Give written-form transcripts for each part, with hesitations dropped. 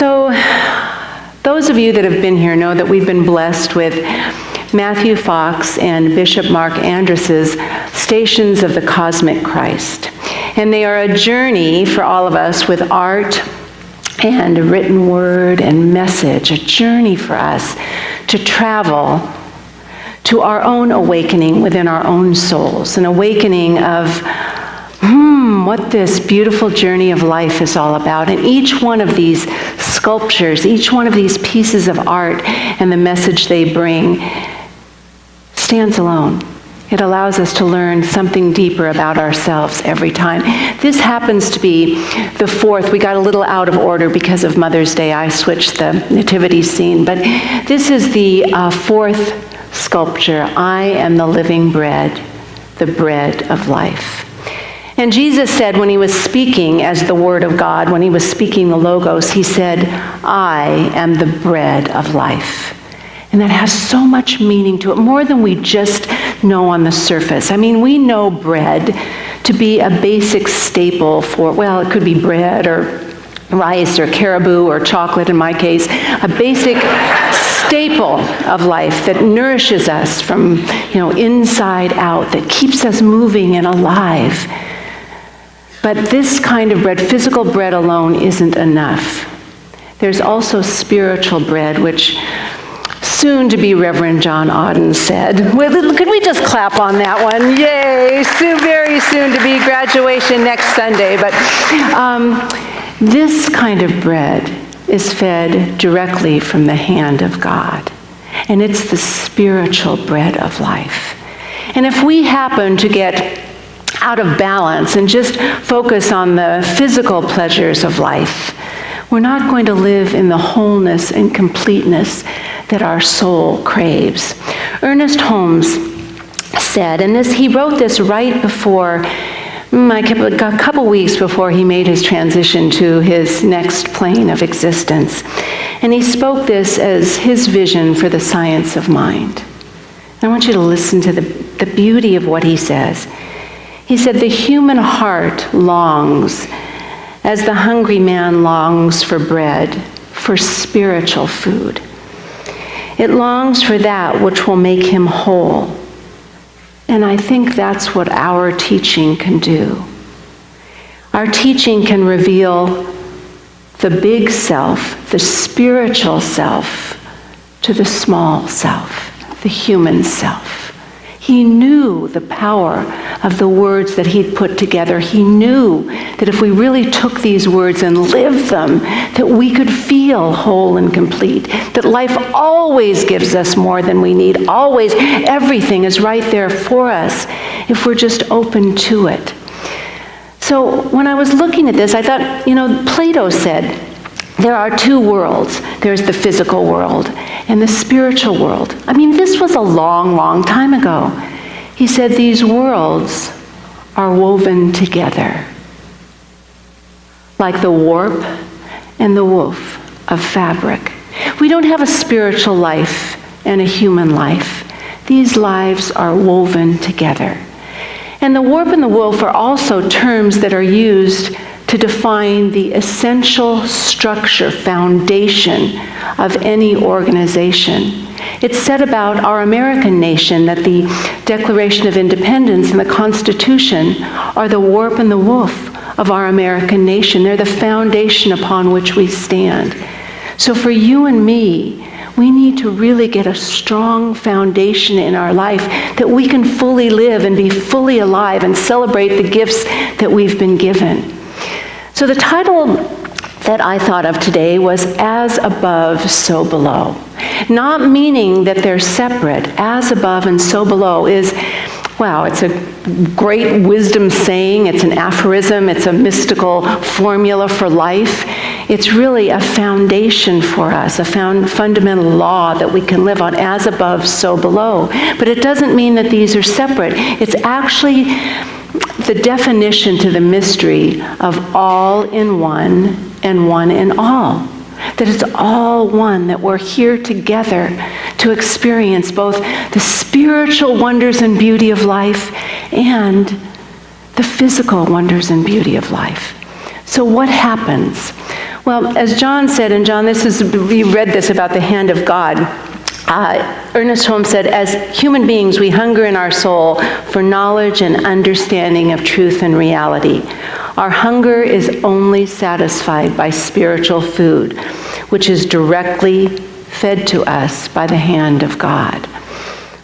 So, those of you that have been here know that we've been blessed with Matthew Fox and Bishop Mark Andrus's Stations of the Cosmic Christ. And they are a journey for all of us with art and written word and message, a journey for us to travel to our own awakening within our own souls, an awakening of what this beautiful journey of life is all about. And each one of these sculptures, each one of these pieces of art and the message they bring stands alone. It allows us to learn something deeper about ourselves every time. This happens to be the fourth. We got a little out of order because of Mother's Day. I switched the nativity scene. But this is the fourth sculpture. I am the living bread, the bread of life. And Jesus said when he was speaking as the Word of God, when he was speaking the Logos, he said, I am the bread of life. And that has so much meaning to it, more than we just know on the surface. I mean, we know bread to be a basic staple for, well, it could be bread or rice or caribou or chocolate in my case, a basic staple of life that nourishes us from, inside out, that keeps us moving and alive. But this kind of bread, physical bread alone, isn't enough. There's also spiritual bread, which soon to be Reverend John Auden said. Well, could we just clap on that one? Yay, very soon to be graduation next Sunday. But this kind of bread is fed directly from the hand of God. And it's the spiritual bread of life. And if we happen to get out of balance and just focus on the physical pleasures of life, we're not going to live in the wholeness and completeness that our soul craves. Ernest Holmes said, and he wrote this right before, a couple weeks before he made his transition to his next plane of existence. And he spoke this as his vision for the science of mind. I want you to listen to the beauty of what he says. He said, the human heart longs as the hungry man longs for bread, for spiritual food. It longs for that which will make him whole. And I think that's what our teaching can do. Our teaching can reveal the big self, the spiritual self, to the small self, the human self. He knew the power of the words that he'd put together. He knew that if we really took these words and lived them, that we could feel whole and complete, that life always gives us more than we need. Always, everything is right there for us if we're just open to it. So when I was looking at this, I thought, Plato said, there are two worlds. There's the physical world and the spiritual world. I mean, this was a long, long time ago. He said these worlds are woven together like the warp and the woof of fabric. We don't have a spiritual life and a human life. These lives are woven together. And the warp and the woof are also terms that are used to define the essential structure, foundation of any organization. It's said about our American nation that the Declaration of Independence and the Constitution are the warp and the woof of our American nation. They're the foundation upon which we stand. So for you and me, we need to really get a strong foundation in our life that we can fully live and be fully alive and celebrate the gifts that we've been given. So the title that I thought of today was As Above, So Below. Not meaning that they're separate. As above and so below is, wow, it's a great wisdom saying. It's an aphorism. It's a mystical formula for life. It's really a foundation for us, a fundamental law that we can live on. As above, so below. But it doesn't mean that these are separate. It's actually the definition to the mystery of all in one and one in all. That it's all one, that we're here together to experience both the spiritual wonders and beauty of life and the physical wonders and beauty of life. So what happens? Well, as John said, and John, we read this about the hand of God. Ernest Holmes said, as human beings, we hunger in our soul for knowledge and understanding of truth and reality. Our hunger is only satisfied by spiritual food, which is directly fed to us by the hand of God.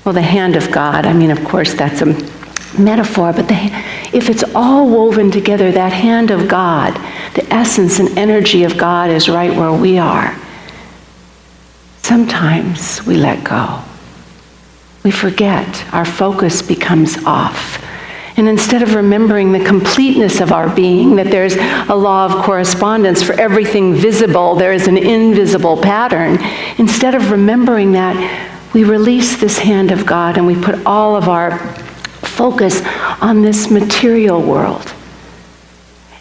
Well, the hand of God, of course, that's a metaphor, but if it's all woven together, that hand of God, the essence and energy of God is right where we are. Sometimes we let go. We forget. Our focus becomes off. And instead of remembering the completeness of our being, that there's a law of correspondence for everything visible, there is an invisible pattern, instead of remembering that, we release this hand of God and we put all of our focus on this material world.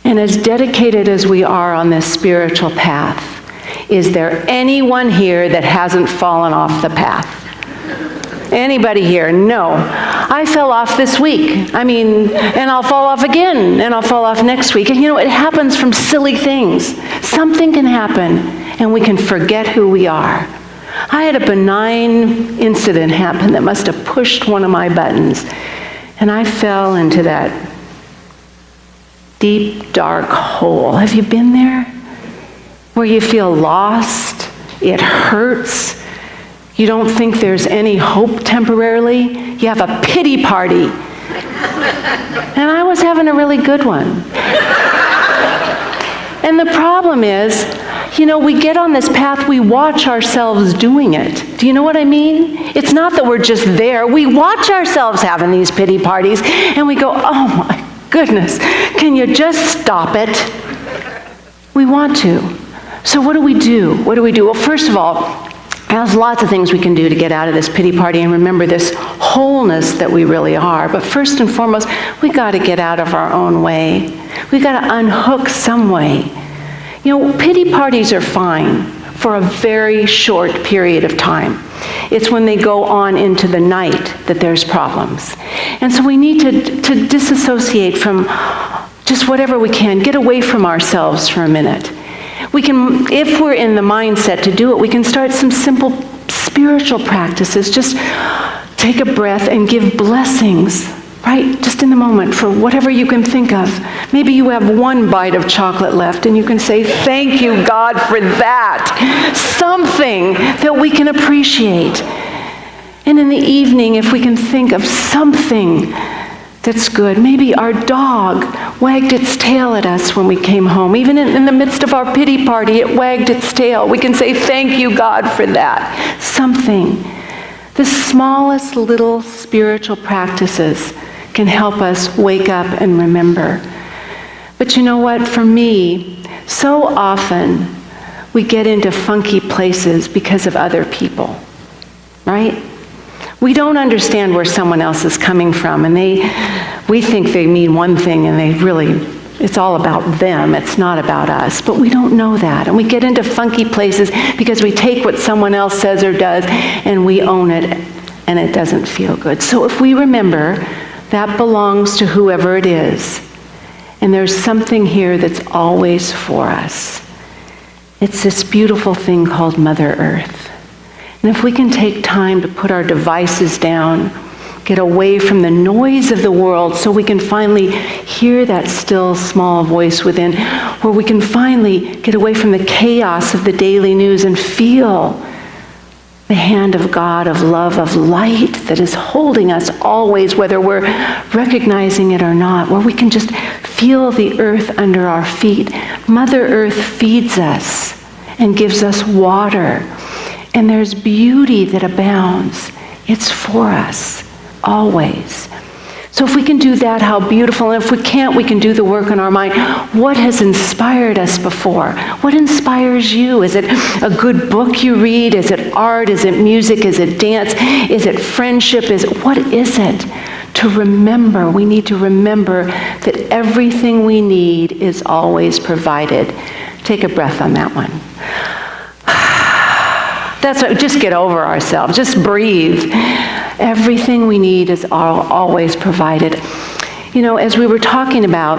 And as dedicated as we are on this spiritual path, is there anyone here that hasn't fallen off the path? Anybody here? No. I fell off this week. And I'll fall off again, and I'll fall off next week. And it happens from silly things. Something can happen, and we can forget who we are. I had a benign incident happen that must have pushed one of my buttons, and I fell into that deep, dark hole. Have you been there? Where you feel lost, it hurts, you don't think there's any hope temporarily, you have a pity party. And I was having a really good one. And the problem is, we get on this path, we watch ourselves doing it. Do you know what I mean? It's not that we're just there. We watch ourselves having these pity parties, and we go, oh my goodness, can you just stop it? We want to. So what do we do? Well, first of all, there's lots of things we can do to get out of this pity party and remember this wholeness that we really are. But first and foremost, we got to get out of our own way. We got to unhook some way. Pity parties are fine for a very short period of time. It's when they go on into the night that there's problems. And so we need to disassociate from just whatever we can, get away from ourselves for a minute. We can, if we're in the mindset to do it, we can start some simple spiritual practices. Just take a breath and give blessings, right? Just in the moment for whatever you can think of. Maybe you have one bite of chocolate left and you can say, thank you, God, for that. Something that we can appreciate. And in the evening, if we can think of something that's good. Maybe our dog wagged its tail at us when we came home. Even in the midst of our pity party, it wagged its tail. We can say, thank you, God, for that. Something. The smallest little spiritual practices can help us wake up and remember. But you know what? For me, so often we get into funky places because of other people, right? We don't understand where someone else is coming from, and we think they mean one thing, and it's all about them. It's not about us. But we don't know that, and we get into funky places because we take what someone else says or does, and we own it, and it doesn't feel good. So if we remember, that belongs to whoever it is, and there's something here that's always for us. It's this beautiful thing called Mother Earth. And if we can take time to put our devices down, get away from the noise of the world so we can finally hear that still small voice within, where we can finally get away from the chaos of the daily news and feel the hand of God, of love, of light that is holding us always, whether we're recognizing it or not, where we can just feel the earth under our feet. Mother Earth feeds us and gives us water. And there's beauty that abounds. It's for us, always. So if we can do that, how beautiful. And if we can't, we can do the work in our mind. What has inspired us before? What inspires you? Is it a good book you read? Is it art? Is it music? Is it dance? Is it friendship? What is it? To remember, we need to remember that everything we need is always provided. Take a breath on that one. That's what, just get over ourselves. Just breathe. Everything we need is always provided. As we were talking about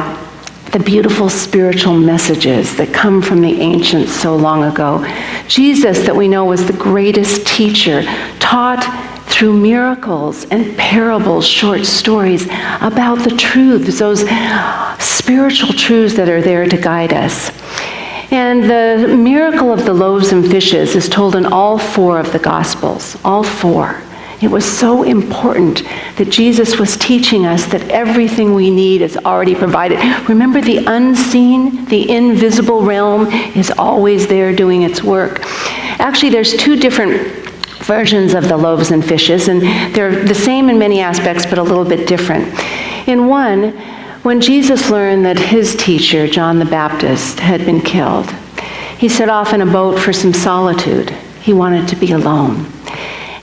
the beautiful spiritual messages that come from the ancients so long ago. Jesus, that we know was the greatest teacher, taught through miracles and parables, short stories about the truths, those spiritual truths that are there to guide us. And the miracle of the loaves and fishes is told in all 4 of the Gospels, all 4. It was so important that Jesus was teaching us that everything we need is already provided. Remember, the unseen, the invisible realm is always there doing its work. Actually, there's 2 different versions of the loaves and fishes, and they're the same in many aspects, but a little bit different. In one, when Jesus learned that his teacher, John the Baptist, had been killed, he set off in a boat for some solitude. He wanted to be alone.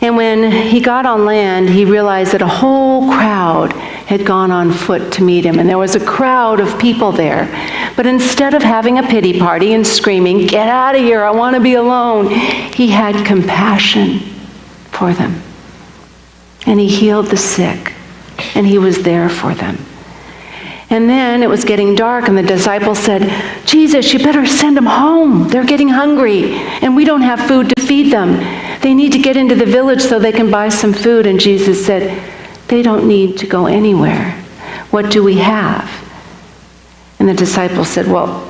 And when he got on land, he realized that a whole crowd had gone on foot to meet him, and there was a crowd of people there. But instead of having a pity party and screaming, "Get out of here, I want to be alone," he had compassion for them. And he healed the sick, and he was there for them. And then it was getting dark, and the disciples said, "Jesus, you better send them home. They're getting hungry, and we don't have food to feed them. They need to get into the village so they can buy some food." And Jesus said, "They don't need to go anywhere. What do we have?" And the disciples said, "Well,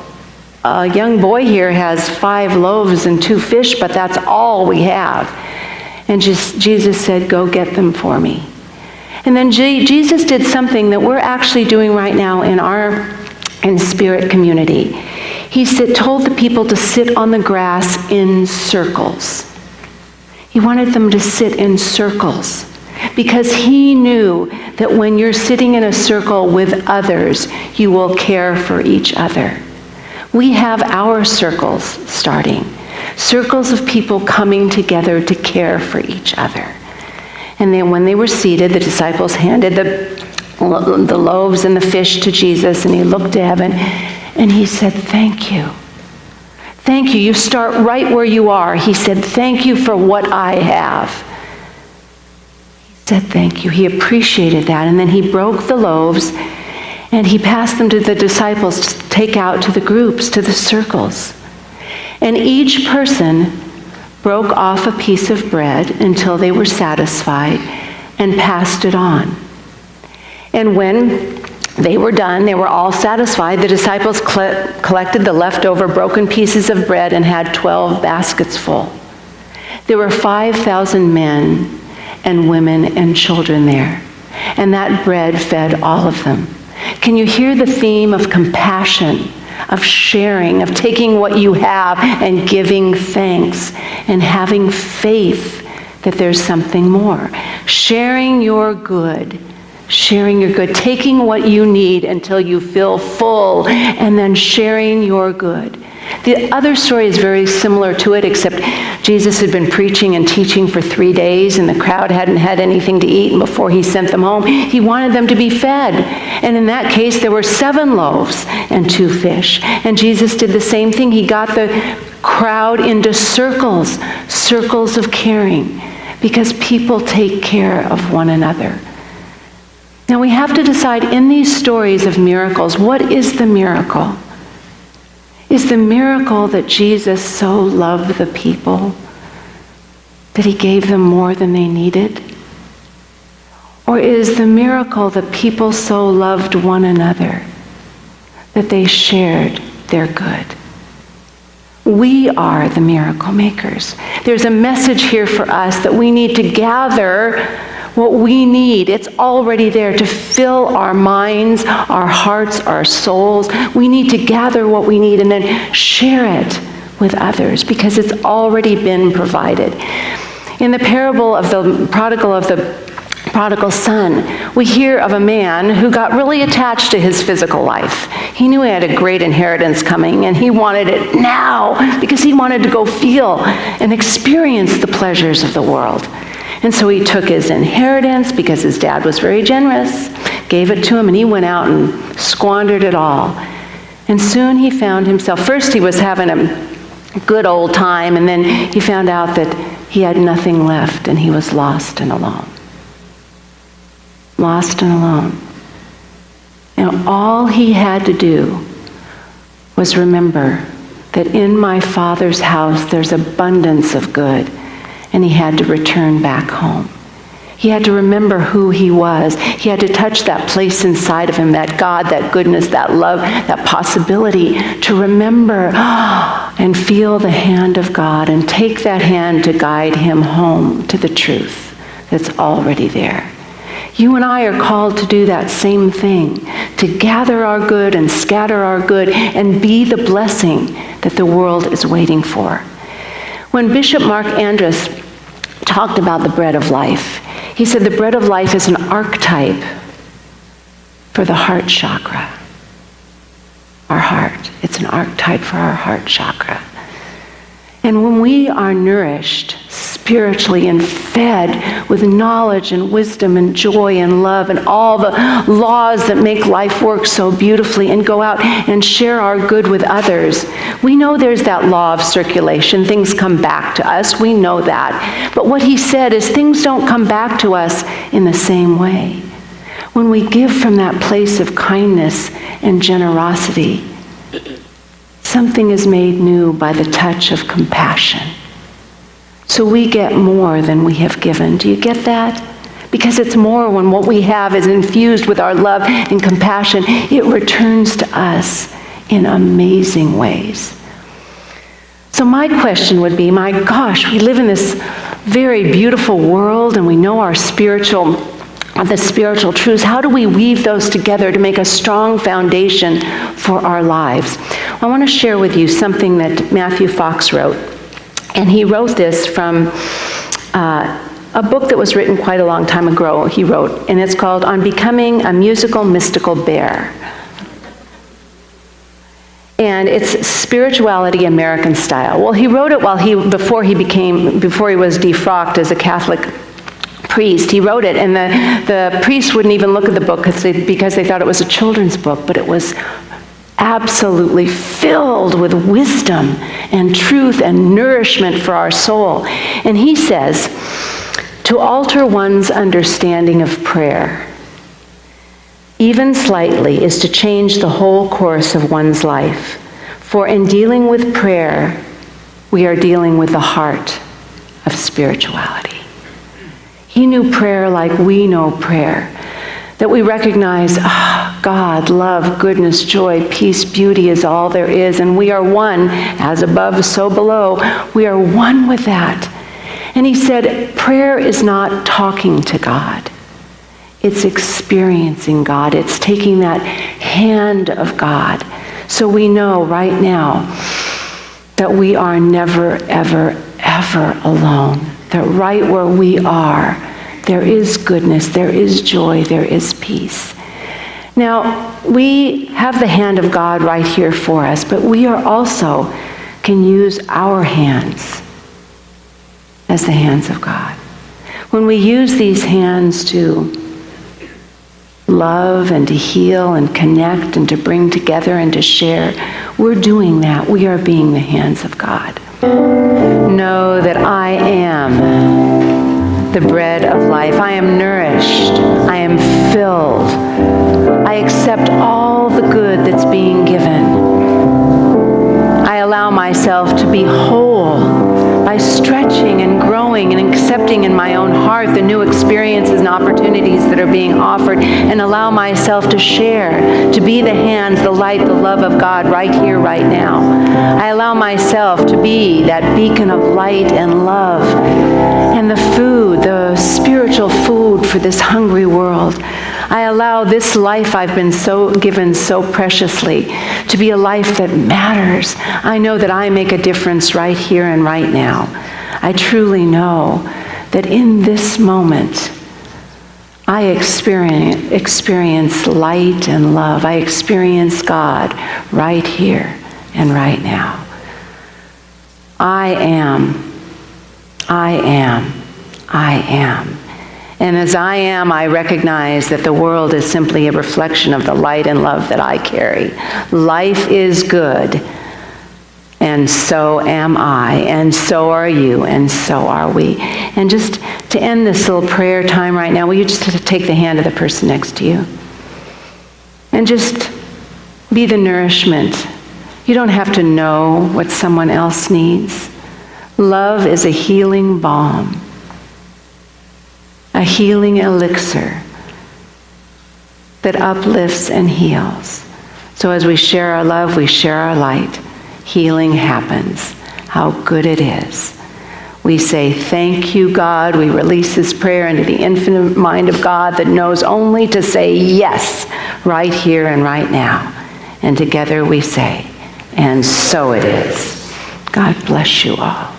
a young boy here has 5 loaves and 2 fish, but that's all we have." And Jesus said, "Go get them for me." And then Jesus did something that we're actually doing right now in our InSpirit community. He told the people to sit on the grass in circles. He wanted them to sit in circles because he knew that when you're sitting in a circle with others, you will care for each other. We have our circles starting, circles of people coming together to care for each other. And then when they were seated, the disciples handed the loaves and the fish to Jesus, and he looked to heaven, and he said, "Thank you. Thank you. You start right where you are." He said, "Thank you for what I have." He said, "Thank you." He appreciated that, and then he broke the loaves, and he passed them to the disciples to take out to the groups, to the circles. And each person broke off a piece of bread until they were satisfied and passed it on. And when they were done, they were all satisfied. The disciples collected the leftover broken pieces of bread and had 12 baskets full. There were 5,000 men and women and children there, and that bread fed all of them. Can you hear the theme of compassion, of sharing, of taking what you have and giving thanks and having faith that there's something more? Sharing your good, taking what you need until you feel full, and then sharing your good. The other story is very similar to it, except Jesus had been preaching and teaching for 3 days, and the crowd hadn't had anything to eat, and before he sent them home, he wanted them to be fed. And in that case, there were 7 loaves and 2 fish. And Jesus did the same thing. He got the crowd into circles of caring, because people take care of one another. Now we have to decide in these stories of miracles, what is the miracle? Is the miracle that Jesus so loved the people that he gave them more than they needed? Or is the miracle that people so loved one another that they shared their good? We are the miracle makers. There's a message here for us that we need to gather what we need. It's already there to fill our minds, our hearts, our souls. We need to gather what we need and then share it with others because it's already been provided. In the parable of the prodigal son, we hear of a man who got really attached to his physical life. He knew he had a great inheritance coming, and he wanted it now because he wanted to go feel and experience the pleasures of the world. And so he took his inheritance because his dad was very generous, gave it to him, and he went out and squandered it all. And soon he found himself, first he was having a good old time, and then he found out that he had nothing left, and he was lost and alone. Lost and alone. And all he had to do was remember that in my Father's house there's abundance of good, and he had to return back home. He had to remember who he was. He had to touch that place inside of him, that God, that goodness, that love, that possibility to remember and feel the hand of God and take that hand to guide him home to the truth that's already there. You and I are called to do that same thing, to gather our good and scatter our good and be the blessing that the world is waiting for. When Bishop Mark Andrus talked about the bread of life, he said the bread of life is an archetype for the heart chakra. Our heart. It's an archetype for our heart chakra. And when we are nourished spiritually and fed with knowledge and wisdom and joy and love and all the laws that make life work so beautifully and go out and share our good with others, we know there's that law of circulation. Things come back to us. We know that. But what he said is things don't come back to us in the same way. When we give from that place of kindness and generosity, something is made new by the touch of compassion. So we get more than we have given. Do you get that? Because it's more when what we have is infused with our love and compassion. It returns to us in amazing ways. So my question would be, my gosh, we live in this very beautiful world and we know the spiritual truths. How do we weave those together to make a strong foundation for our lives? I want to share with you something that Matthew Fox wrote. And he wrote this from a book that was written quite a long time ago, he wrote, and it's called On Becoming a Musical Mystical Bear. And it's Spirituality American Style. Well, he wrote it before he was defrocked as a Catholic priest. He wrote it, and the priest wouldn't even look at the book because they thought it was a children's book, but it was absolutely filled with wisdom and truth and nourishment for our soul. And he says, to alter one's understanding of prayer, even slightly, is to change the whole course of one's life. For in dealing with prayer, we are dealing with the heart of spirituality. He knew prayer like we know prayer. That we recognize, God, love, goodness, joy, peace, beauty is all there is. And we are one, as above, so below. We are one with that. And he said, prayer is not talking to God. It's experiencing God. It's taking that hand of God. So we know right now that we are never, ever, ever alone. That right where we are, there is goodness, there is joy, there is peace. Now, we have the hand of God right here for us, but we are also can use our hands as the hands of God. When we use these hands to love and to heal and connect and to bring together and to share, we're doing that. We are being the hands of God. Know that I am the bread of life. I am nourished. I am filled. I accept all the good that's being given. I allow myself to be whole by stretching and growing and accepting in my own heart the new experiences and opportunities that are being offered, and allow myself to share, to be the hands, the light, the love of God right here, right now. I allow myself to be that beacon of light and love and the food, the spiritual food for this hungry world. I allow this life I've been given so preciously to be a life that matters. I know that I make a difference right here and right now. I truly know that in this moment, I experience light and love. I experience God right here and right now. I am. And as I am, I recognize that the world is simply a reflection of the light and love that I carry. Life is good, and so am I, and so are you, and so are we. And just to end this little prayer time right now, will you just take the hand of the person next to you? And just be the nourishment You don't have to know what someone else needs. Love is a healing balm, a healing elixir that uplifts and heals. So as we share our love, we share our light. Healing happens. How good it is. We say, thank you, God. We release this prayer into the infinite mind of God that knows only to say yes right here and right now. And together we say, and so it is. God bless you all.